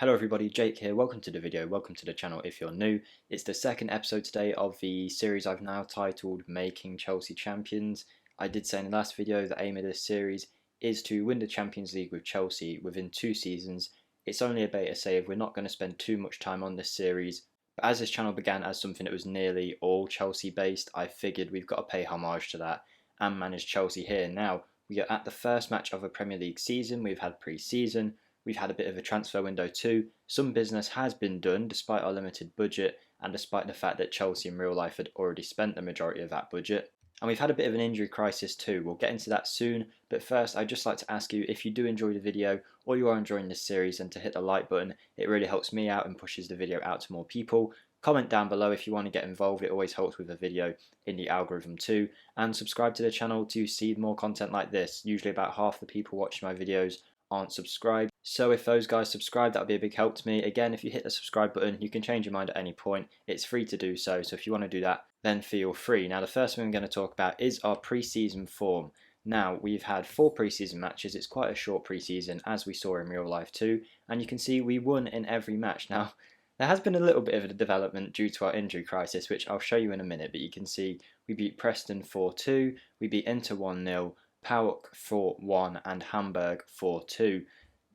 Hello everybody, Jake here. Welcome to the video, welcome to the channel if you're new. It's the second episode today of the series I've now titled Making Chelsea Champions. I did say in the last video the aim of this series is to win the Champions League with Chelsea within 2 seasons. It's only a beta save, we're not going to spend too much time on this series. But as this channel began as something that was nearly all Chelsea based, I figured we've got to pay homage to that and manage Chelsea here. Now, we are at the first match of a Premier League season, we've had pre-season. We've had a bit of a transfer window too. Some business has been done despite our limited budget and despite the fact that Chelsea in real life had already spent the majority of that budget. And we've had a bit of an injury crisis too. We'll get into that soon, but first I'd just like to ask you if you do enjoy the video or you are enjoying this series, and to hit the like button. It really helps me out and pushes the video out to more people. Comment down below if you want to get involved, it always helps with the video in the algorithm too. And subscribe to the channel to see more content like this. Usually about half the people watching my videos aren't subscribed, so if those guys subscribe, that would be a big help to me. Again, if you hit the subscribe button, you can change your mind at any point. It's free to do so, so if you want to do that, then feel free. Now, the first thing I'm going to talk about is our pre-season form. Now, we've had 4 pre-season matches. It's quite a short pre-season, as we saw in real life too, and you can see we won in every match. Now, there has been a little bit of a development due to our injury crisis, which I'll show you in a minute, but you can see we beat Preston 4-2, we beat Inter 1-0, PAOK 4-1 and Hamburg 4-2.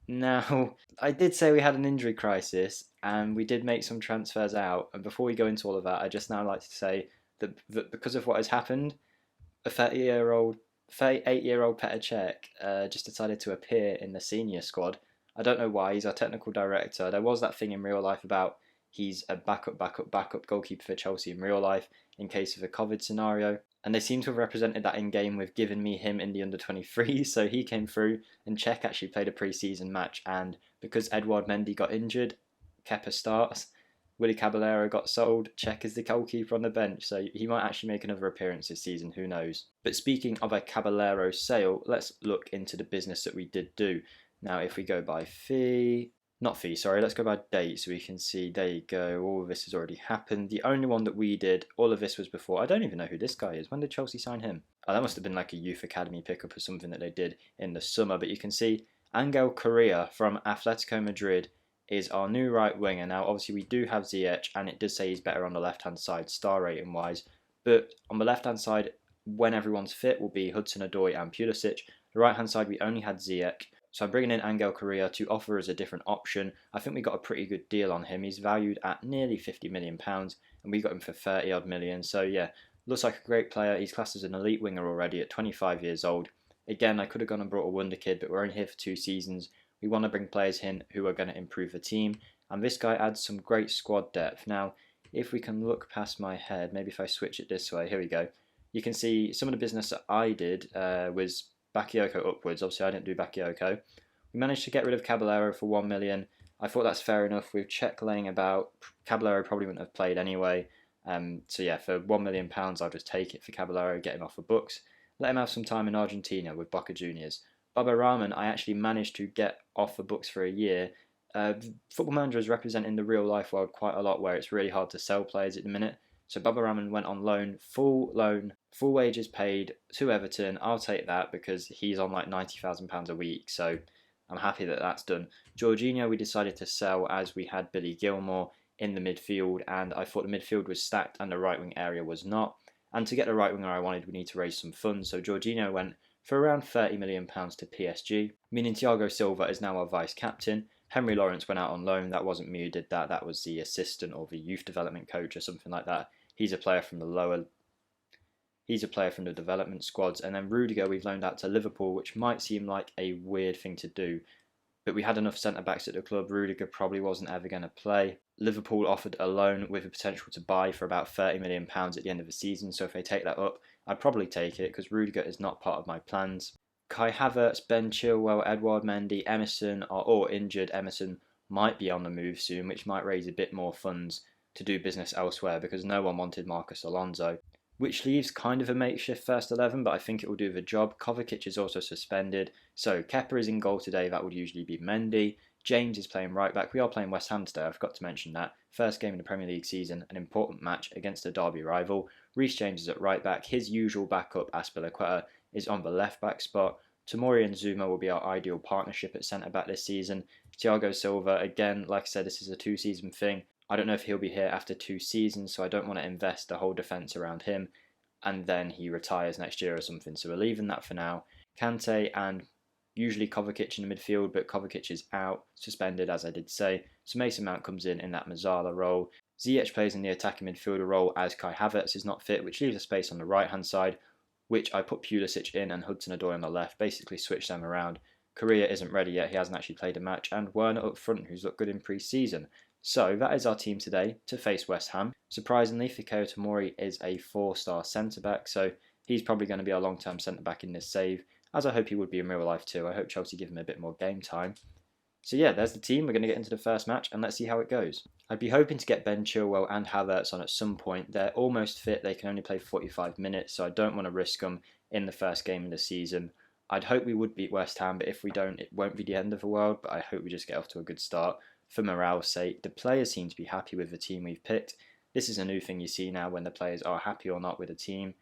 Now, I did say we had an injury crisis and we did make some transfers out, and before we go into all of that, I just now like to say that because of what has happened, a 38-year-old Petr Cech just decided to appear in the senior squad. I don't know why. He's our technical director. There was that thing in real life about he's a backup goalkeeper for Chelsea in real life in case of a COVID scenario. And they seem to have represented that in game with giving me him in the under-23s, so he came through, and Cech actually played a pre-season match, and because Edouard Mendy got injured, Kepa starts, Willy Caballero got sold, Cech is the goalkeeper on the bench, so he might actually make another appearance this season, who knows. But speaking of a Caballero sale, let's look into the business that we did do. Now, if we go by let's go by date, so we can see, there you go, all of this has already happened. The only one that we did, all of this was before. I don't even know who this guy is. When did Chelsea sign him? Oh, that must have been like a youth academy pickup or something that they did in the summer, but you can see Angel Correa from Atletico Madrid is our new right winger. Now, obviously we do have Ziyech, and it does say he's better on the left-hand side, star rating wise, but on the left-hand side, when everyone's fit, will be Hudson-Odoi and Pulisic. The right-hand side, we only had Ziyech. So I'm bringing in Angel Correa to offer us a different option. I think we got a pretty good deal on him. He's valued at nearly £50 million, and we got him for 30 odd million. So yeah, looks like a great player. He's classed as an elite winger already at 25 years old. Again, I could have gone and brought a wonder kid, but we're only here for 2 seasons. We want to bring players in who are going to improve the team, and this guy adds some great squad depth. Now, if we can look past my head, maybe if I switch it this way, here we go. You can see some of the business that I did was Bakayoko upwards. Obviously, I didn't do Bakayoko. We managed to get rid of Caballero for 1 million. I thought that's fair enough. With Cech laying about, Caballero probably wouldn't have played anyway. So yeah, for £1 million, I'll just take it for Caballero, get him off the books. Let him have some time in Argentina with Boca Juniors. Baba Rahman, I actually managed to get off the books for a year. Football Manager is representing the real life world quite a lot, where it's really hard to sell players at the minute. So Baba Rahman went on loan, full wages paid to Everton. I'll take that because he's on like £90,000 a week, so I'm happy that that's done. Jorginho we decided to sell as we had Billy Gilmore in the midfield, and I thought the midfield was stacked and the right wing area was not. And to get the right winger I wanted, we need to raise some funds, so Jorginho went for around £30 million to PSG, meaning Thiago Silva is now our vice captain. Henry Lawrence went out on loan. That wasn't me who did that. That was the assistant or the youth development coach or something like that. He's a player from the development squads. And then Rudiger we've loaned out to Liverpool, which might seem like a weird thing to do, but we had enough centre-backs at the club. Rudiger probably wasn't ever going to play. Liverpool offered a loan with the potential to buy for about £30 million at the end of the season, so if they take that up, I'd probably take it because Rudiger is not part of my plans. Kai Havertz, Ben Chilwell, Edouard Mendy, Emerson are all injured. Emerson might be on the move soon, which might raise a bit more funds to do business elsewhere because no one wanted Marcus Alonso, which leaves kind of a makeshift first 11, but I think it will do the job. Kovacic is also suspended, so Kepa is in goal today. That would usually be Mendy. James is playing right back. We are playing West Ham today, I forgot to mention that. First game in the Premier League season, an important match against a derby rival. Reece James is at right back. His usual backup, Aspilicueta, is on the left back spot. Tomori and Zuma will be our ideal partnership at centre-back this season. Thiago Silva, again, like I said, this is a 2-season thing. I don't know if he'll be here after 2 seasons, so I don't want to invest the whole defence around him and then he retires next year or something. So we're leaving that for now. Kante and usually Kovacic in the midfield, but Kovacic is out, suspended as I did say. So Mason Mount comes in that Mazzala role. Ziyech plays in the attacking midfielder role as Kai Havertz is not fit, which leaves a space on the right hand side, which I put Pulisic in and Hudson-Odoi on the left, basically switch them around. Correa isn't ready yet, he hasn't actually played a match, and Werner up front, who's looked good in pre-season. So that is our team today to face West Ham. Surprisingly, Fikayo Tomori is a 4-star centre-back, so he's probably going to be our long-term centre-back in this save, as I hope he would be in real life too. I hope Chelsea give him a bit more game time. So yeah, there's the team. We're going to get into the first match and let's see how it goes. I'd be hoping to get Ben Chilwell and Havertz on at some point. They're almost fit. They can only play 45 minutes, so I don't want to risk them in the first game of the season. I'd hope we would beat West Ham, but if we don't, it won't be the end of the world, but I hope we just get off to a good start. For morale's sake, the players seem to be happy with the team we've picked. This is a new thing you see now when the players are happy or not with a team.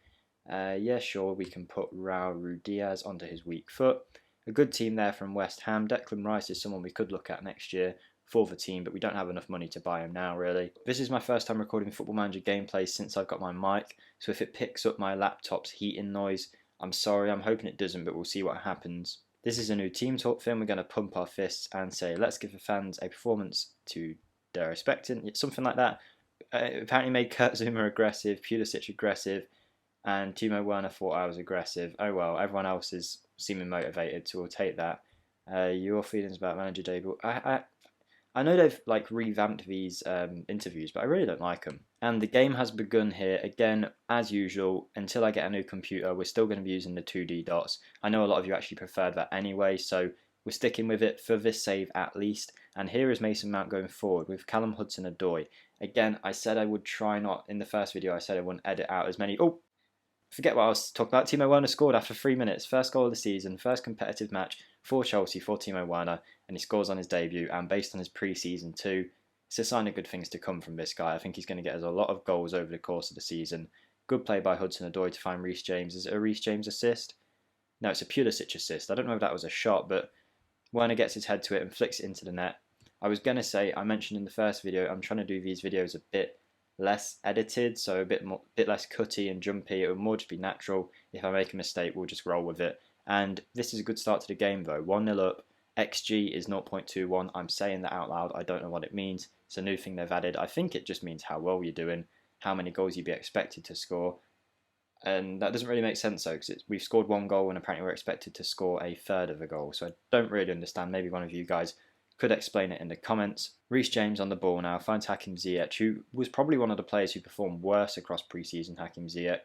Yeah, sure, we can put Raul Ruiz onto his weak foot. A good team there from West Ham. Declan Rice is someone we could look at next year for the team, but we don't have enough money to buy him now, really. This is my first time recording Football Manager gameplay since I've got my mic, so if it picks up my laptop's heating noise, I'm sorry, I'm hoping it doesn't, but we'll see what happens. This is a new team talk film. We're going to pump our fists and say, let's give the fans a performance to their expecting, something like that. Apparently made Kurt Zuma aggressive, Pulisic aggressive, and Timo Werner thought I was aggressive. Oh well, everyone else is seeming motivated, so we'll take that. Your feelings about manager debut? I know they've like revamped these interviews, but I really don't like them. And the game has begun here again, as usual. Until I get a new computer, we're still going to be using the 2D dots. I know a lot of you actually preferred that anyway, so we're sticking with it for this save at least. And here is Mason Mount going forward with Callum Hudson-Odoi. Again, I said I would try not in the first video. I said I wouldn't edit out as many. Oh, forget what I was talking about. Timo Werner scored after 3 minutes. First goal of the season, first competitive match for Chelsea for Timo Werner, and he scores on his debut. And based on his pre-season too, it's a sign of good things to come from this guy. I think he's going to get us a lot of goals over the course of the season. Good play by Hudson-Odoi to find Reece James. Is it a Reece James assist? No, it's a Pulisic assist. I don't know if that was a shot, but Werner gets his head to it and flicks it into the net. I was going to say, I mentioned in the first video, I'm trying to do these videos a bit less edited, so a bit less cutty and jumpy. It will more just be natural. If I make a mistake, we'll just roll with it. And this is a good start to the game though. 1-0 up. XG is 0.21. I'm saying that out loud. I don't know what it means. It's a new thing they've added. I think it just means how well you're doing, how many goals you'd be expected to score. And that doesn't really make sense though, because we've scored 1 goal and apparently we're expected to score a third of a goal. So I don't really understand. Maybe one of you guys could explain it in the comments. Reece James on the ball now, finds Hakim Ziyech, who was probably one of the players who performed worse across pre-season, Hakim Ziyech.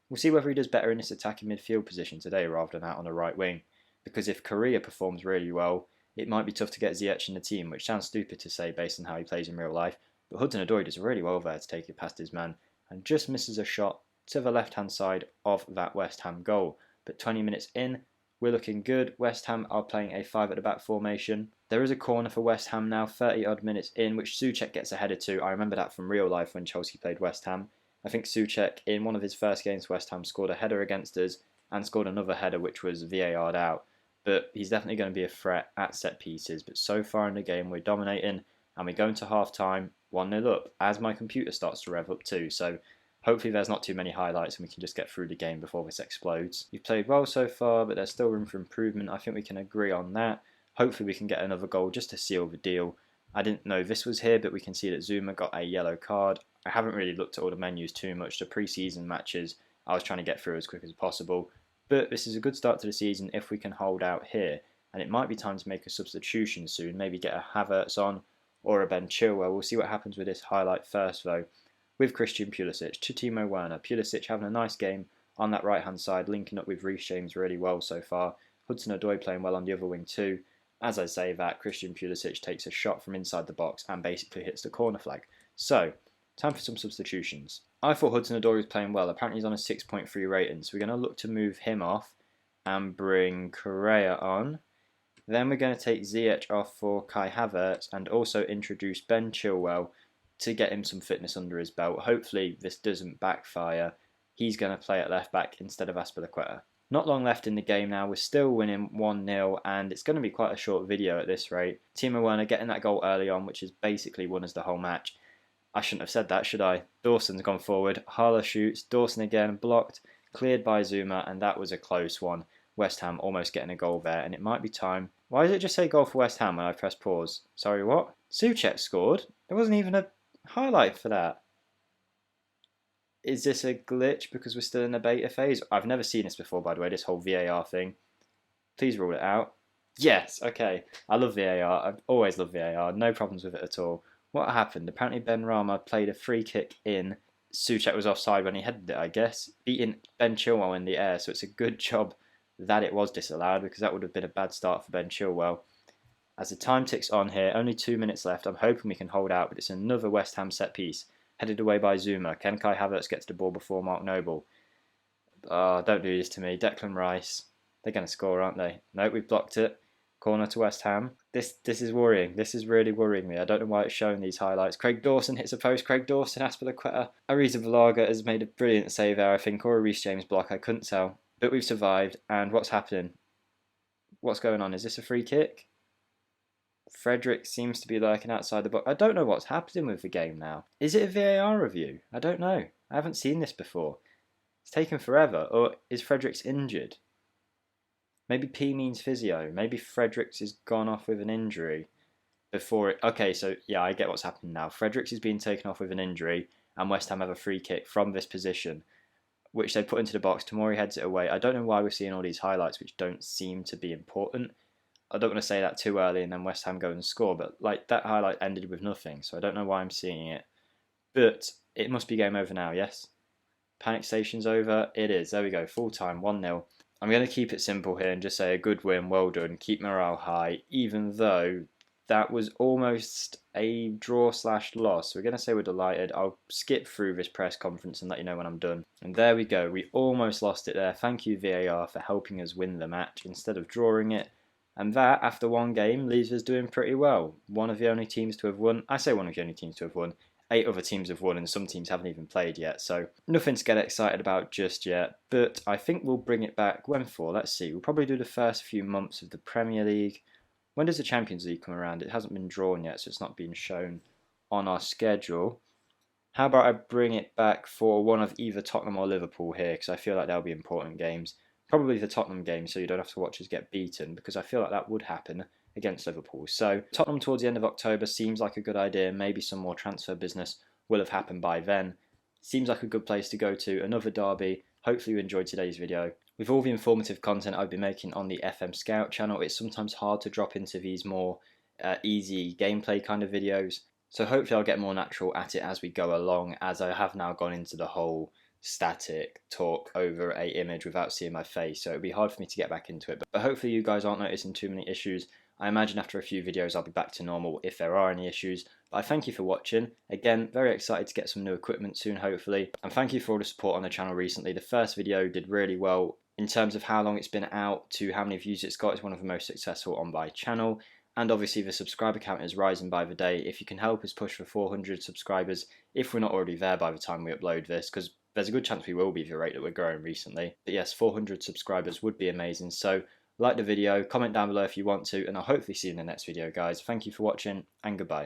We'll see whether he does better in this attacking midfield position today rather than out on the right wing. Because if Correa performs really well, it might be tough to get Ziyech in the team, which sounds stupid to say based on how he plays in real life. But Hudson-Odoi does really well there to take it past his man and just misses a shot to the left-hand side of that West Ham goal. But 20 minutes in, we're looking good. West Ham are playing a 5 at the back formation. There is a corner for West Ham now, 30 odd minutes in, which Souček gets a header to. I remember that from real life when Chelsea played West Ham. I think Souček, in one of his first games for West Ham, scored a header against us and scored another header which was VAR'd out. But he's definitely going to be a threat at set pieces. But so far in the game, we're dominating and we go into half-time 1-0 up as my computer starts to rev up too. So hopefully there's not too many highlights and we can just get through the game before this explodes. You've played well so far, but there's still room for improvement. I think we can agree on that. Hopefully we can get another goal just to seal the deal. I didn't know this was here, but we can see that Zuma got a yellow card. I haven't really looked at all the menus too much. The pre-season matches, I was trying to get through as quick as possible. But this is a good start to the season if we can hold out here. And it might be time to make a substitution soon. Maybe get a Havertz on or a Ben Chilwell. We'll see what happens with this highlight first though. With Christian Pulisic to Timo Werner. Pulisic having a nice game on that right-hand side, linking up with Reece James really well so far. Hudson-Odoi playing well on the other wing too. As I say that, Christian Pulisic takes a shot from inside the box and basically hits the corner flag. So, time for some substitutions. I thought Hudson-Odoi was playing well. Apparently he's on a 6.3 rating, so we're going to look to move him off and bring Correa on. Then we're going to take Ziyech off for Kai Havertz and also introduce Ben Chilwell to get him some fitness under his belt. Hopefully this doesn't backfire. He's going to play at left back instead of Azpilicueta. Not long left in the game now, we're still winning 1-0 and it's going to be quite a short video at this rate. Timo Werner getting that goal early on, which has basically won us the whole match. I shouldn't have said that, should I? Dawson's gone forward, Harler shoots, Dawson again, blocked, cleared by Zuma, and that was a close one. West Ham almost getting a goal there, and it might be time. Why does it just say goal for West Ham when I press pause? Sorry, what? Souček scored? There wasn't even a highlight for that. Is this a glitch because we're still in the beta phase? I've never seen this before, by the way, this whole VAR thing. Please rule it out. Yes, okay. I love VAR. I've always loved VAR. No problems with it at all. What happened? Apparently Ben Rama played a free kick in. Souček was offside when he headed it, I guess. Beating Ben Chilwell in the air, so it's a good job that it was disallowed because that would have been a bad start for Ben Chilwell. As the time ticks on here, only 2 minutes left. I'm hoping we can hold out, but it's another West Ham set piece. Headed away by Zuma. Can Kai Havertz get to the ball before Mark Noble? Oh, don't do this to me. Declan Rice. They're going to score, aren't they? Nope, we've blocked it. Corner to West Ham. This is worrying. This is really worrying me. I don't know why it's showing these highlights. Craig Dawson hits a post. Craig Dawson, Aspilicueta. Arrizabalaga has made a brilliant save there, I think, or a Reece James block. I couldn't tell. But we've survived. And what's happening? What's going on? Is this a free kick? Frederick seems to be lurking outside the box. I don't know what's happening with the game now. Is it a VAR review? I don't know. I haven't seen this before. It's taken forever. Or is Fredericks injured? Maybe P means physio. Maybe Fredericks has gone off with an injury before it. Okay, so yeah, I get what's happening now. Fredericks is being taken off with an injury and West Ham have a free kick from this position, which they put into the box. Tomori heads it away. I don't know why we're seeing all these highlights which don't seem to be important. I don't want to say that too early and then West Ham go and score, but like that highlight ended with nothing, so I don't know why I'm seeing it. But it must be game over now, yes? Panic station's over. It is. There we go. Full time, 1-0. I'm going to keep it simple here and just say a good win, well done, keep morale high, even though that was almost a draw/loss. We're going to say we're delighted. I'll skip through this press conference and let you know when I'm done. And there we go. We almost lost it there. Thank you, VAR, for helping us win the match instead of drawing it. And that, after one game, leaves us doing pretty well. One of the only teams to have won. I say one of the only teams to have won. 8 other teams have won and some teams haven't even played yet. So nothing to get excited about just yet. But I think we'll bring it back. When for? Let's see. We'll probably do the first few months of the Premier League. When does the Champions League come around? It hasn't been drawn yet, so it's not been shown on our schedule. How about I bring it back for one of either Tottenham or Liverpool here, because I feel like they'll be important games. Probably the Tottenham game, so you don't have to watch us get beaten, because I feel like that would happen against Liverpool. So Tottenham towards the end of October seems like a good idea. Maybe some more transfer business will have happened by then. Seems like a good place to go to. Another derby. Hopefully you enjoyed today's video. With all the informative content I've been making on the FM Scout channel, it's sometimes hard to drop into these more easy gameplay kind of videos. So hopefully I'll get more natural at it as we go along, as I have now gone into the whole static talk over a image without seeing my face, so it'll be hard for me to get back into it. But hopefully you guys aren't noticing too many issues. I imagine after a few videos I'll be back to normal if there are any issues. But I thank you for watching. Again, very excited to get some new equipment soon, hopefully. And thank you for all the support on the channel recently. The first video did really well in terms of how long it's been out to how many views it's got. It's one of the most successful on my channel. And obviously the subscriber count is rising by the day. If you can help us push for 400 subscribers, if we're not already there by the time we upload this, because there's a good chance we will be the rate that we're growing recently. But yes, 400 subscribers would be amazing. So like the video, comment down below if you want to, and I'll hopefully see you in the next video, guys. Thank you for watching, and goodbye.